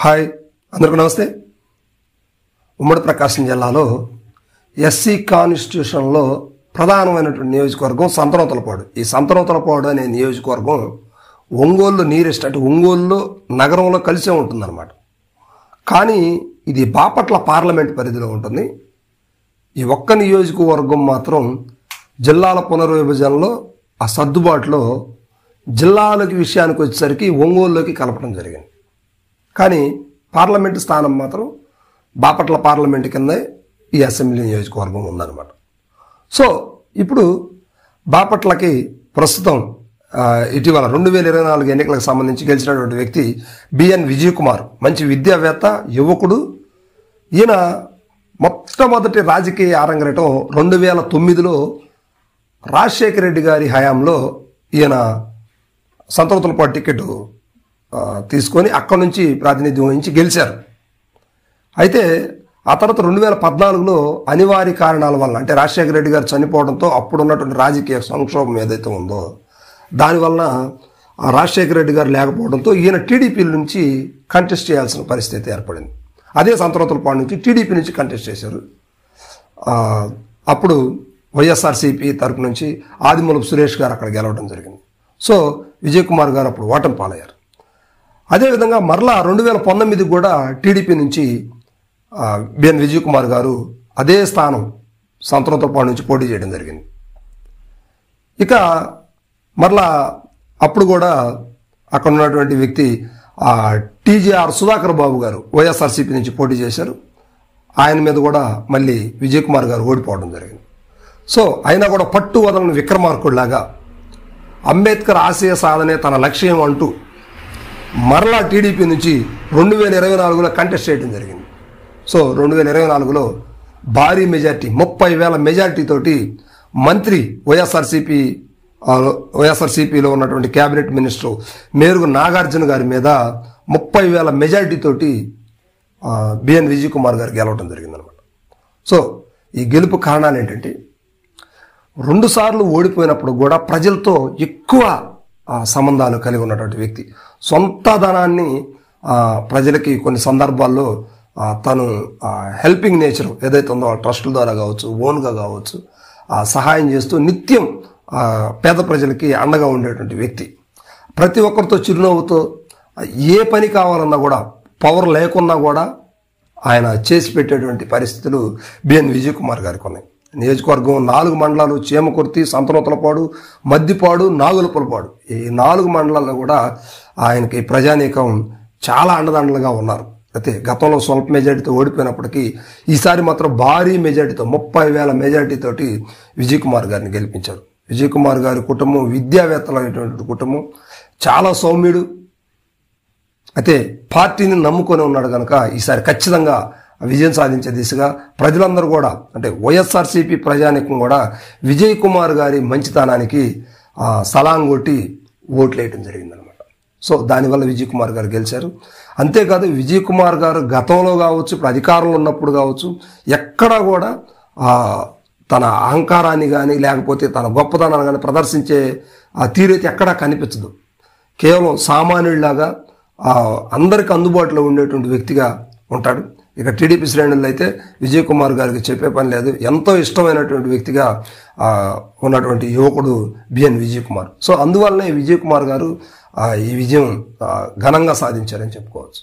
Hi అందరికీ నమస్తే. ఉమ్మడి ప్రకాశం జిల్లాలో ఎస్సీ కాన్స్టిట్యూషన్లో ప్రధానమైనటువంటి నియోజకవర్గం సంతనూతలపాడు. ఈ సంతనూతలపాడు అనే నియోజకవర్గం ఒంగోలు నీరెస్ట్, అంటే ఒంగోలులో నగరంలో కలిసే ఉంటుందన్నమాట. కానీ ఇది బాపట్ల పార్లమెంట్ పరిధిలో ఉంటుంది. ఈ ఒక్క నియోజకవర్గం మాత్రం జిల్లాల పునర్విభజనలో ఆ సర్దుబాటులో జిల్లాలకి విషయానికి వచ్చేసరికి ఒంగోలులోకి కలపడం జరిగింది. కానీ పార్లమెంటు స్థానం మాత్రం బాపట్ల పార్లమెంటు కింద ఈ అసెంబ్లీ నియోజకవర్గం ఉందన్నమాట. సో ఇప్పుడు బాపట్లకి ప్రస్తుతం ఇటీవల 2024 ఎన్నికలకు సంబంధించి గెలిచినటువంటి వ్యక్తి బిఎన్ విజయ్ కుమార్. మంచి విద్యావేత్త, యువకుడు. ఈయన మొట్టమొదటి రాజకీయ అరంగేటం 2009లో రాజశేఖర రెడ్డి గారి హయాంలో ఈయన సంతనూతలపాడు టికెట్ తీసుకొని అక్కడి నుంచి ప్రాతినిధ్యం వహించి గెలిచారు. అయితే ఆ తర్వాత 2014లో అనివార్య కారణాల వల్ల, అంటే రాజశేఖర రెడ్డి గారు చనిపోవడంతో అప్పుడు ఉన్నటువంటి రాజకీయ సంక్షోభం ఏదైతే ఉందో దానివల్ల రాజశేఖర రెడ్డి గారు లేకపోవడంతో ఈయన టీడీపీ నుంచి కంటెస్ట్ చేయాల్సిన పరిస్థితి ఏర్పడింది. అదే సంతనూతలపాడు నుంచి టీడీపీ నుంచి కంటెస్ట్ చేశారు. అప్పుడు వైఎస్ఆర్సీపీ తరపు నుంచి ఆదిమూలపు సురేష్ గారు అక్కడ గెలవడం జరిగింది. సో విజయ్ కుమార్ గారు అప్పుడు ఓటమి పాలయ్యారు. అదేవిధంగా మరలా 2019 కూడా టీడీపీ నుంచి బిఎన్ విజయ్ కుమార్ గారు అదే స్థానం సంతనూతలపాడు నుంచి పోటీ చేయడం జరిగింది. ఇక మరలా అప్పుడు కూడా అక్కడ ఉన్నటువంటి వ్యక్తి టీజీఆర్ సుధాకర్ బాబు గారు వైఎస్ఆర్సీపీ నుంచి పోటీ చేశారు. ఆయన మీద కూడా మళ్ళీ విజయ్ కుమార్ గారు ఓడిపోవడం జరిగింది. సో అయినా కూడా పట్టు వదలని విక్రమార్కుడిలాగా అంబేద్కర్ ఆశయ సాధనే తన లక్ష్యం అంటూ మరలా టీడీపీ నుంచి 2024లో కంటెస్ట్ చేయడం జరిగింది. సో 2024లో భారీ మెజార్టీ, 30,000 మెజార్టీతోటి మంత్రి వైఎస్ఆర్సీపీలో ఉన్నటువంటి క్యాబినెట్ మినిస్టర్ మేరుగు నాగార్జున గారి మీద 30,000 మెజార్టీతోటి బిఎన్ విజయ్ కుమార్ గారు గెలవడం జరిగిందనమాట. సో ఈ గెలుపు కారణాలు ఏంటంటే 2 సార్లు ఓడిపోయినప్పుడు కూడా ప్రజలతో ఎక్కువ సంబంధాలు కలిగి ఉన్నటువంటి వ్యక్తి. సొంత ధనాన్ని ప్రజలకి కొన్ని సందర్భాల్లో తను హెల్పింగ్ నేచర్ ఏదైతే ఉందో ట్రస్టుల ద్వారా కావచ్చు, ఓన్గా కావచ్చు, సహాయం చేస్తూ నిత్యం పేద ప్రజలకి అండగా ఉండేటువంటి వ్యక్తి. ప్రతి ఒక్కరితో చిరునవ్వుతో ఏ పని కావాలన్నా కూడా, పవర్ లేకున్నా కూడా ఆయన చేసి పెట్టేటువంటి పరిస్థితులు బిఎన్ విజయ్ కుమార్ గారికి ఉన్నాయి. నియోజకవర్గం 4 మండలాలు, చీమకుర్తి, సంతనూతలపాడు, మద్దిపాడు, నాగులపులపాడు, ఈ 4 మండలాల్లో కూడా ఆయనకి ప్రజానీకం చాలా అండదండలుగా ఉన్నారు. అయితే గతంలో స్వల్ప మెజార్టీతో ఓడిపోయినప్పటికీ ఈసారి మాత్రం భారీ మెజార్టీతో 30,000 మెజార్టీతోటి విజయ్ కుమార్ గారిని గెలిపించారు. విజయ్ కుమార్ గారి కుటుంబం విద్యావేత్తలైనటువంటి కుటుంబం, చాలా సౌమ్యుడు. అయితే పార్టీని నమ్ముకొని ఉన్నాడు కనుక ఈసారి ఖచ్చితంగా విజయం సాధించే దిశగా ప్రజలందరూ కూడా, అంటే వైఎస్ఆర్సీపీ ప్రజానీకం కూడా విజయ్ కుమార్ గారి మంచితనానికి సలాం కొట్టి ఓట్లు వేయడం జరిగిందనమాట. సో దానివల్ల విజయ్ కుమార్ గారు గెలిచారు. అంతేకాదు విజయ్ కుమార్ గారు గతంలో కావచ్చు, ఇప్పుడు అధికారంలో ఉన్నప్పుడు కావచ్చు, ఎక్కడా కూడా తన అహంకారాన్ని కానీ లేకపోతే తన గొప్పతనాన్ని కానీ ప్రదర్శించే ఆ తీరైతే ఎక్కడా కనిపించదు. కేవలం సామాన్యుడిలాగా అందరికి అందుబాటులో ఉండేటువంటి వ్యక్తిగా ఉంటాడు. ఇక టీడీపీ శ్రేణుల్లో అయితే విజయ్ కుమార్ గారికి చెప్పే పని లేదు. ఎంతో ఇష్టమైనటువంటి వ్యక్తిగా ఉన్నటువంటి యువకుడు బిఎన్ విజయ్ కుమార్. సో అందువల్లనే విజయ్ కుమార్ గారు ఈ విజయం ఘనంగా సాధించారని చెప్పుకోవచ్చు.